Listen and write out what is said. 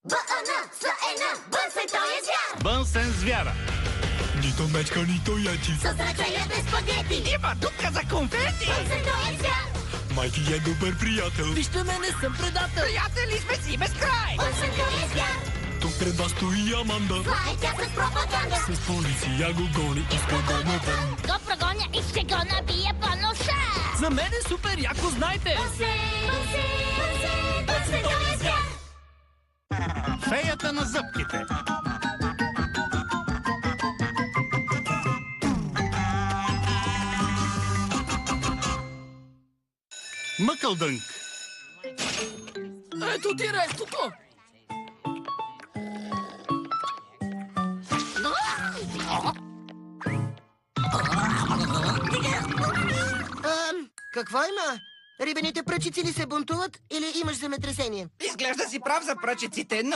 Бън се, той е звяр! Бънсен звяра. Нито мечка, нито яйци. С ръчения без спагети! Има дупка за конфети. Бън се, той е звяр! Майки е добър приятел. Вижте ме, не съм предател. Приятели сме си без край. Бън се, той е звяр! Тук пред вас стои Аманда. Това е тя с пропаганда! С полиция го гони, иска да ме вън. Го прогоня и ще го набия по носа! За мен е супер яко, знайте. Бън се, той е звяр! Феята на зъбките. Мъкълдънк. Ето ти рестото. Какво има? Рибените пръчици ли се бунтуват или имаш земетресение? Изглежда си прав за пръчиците, но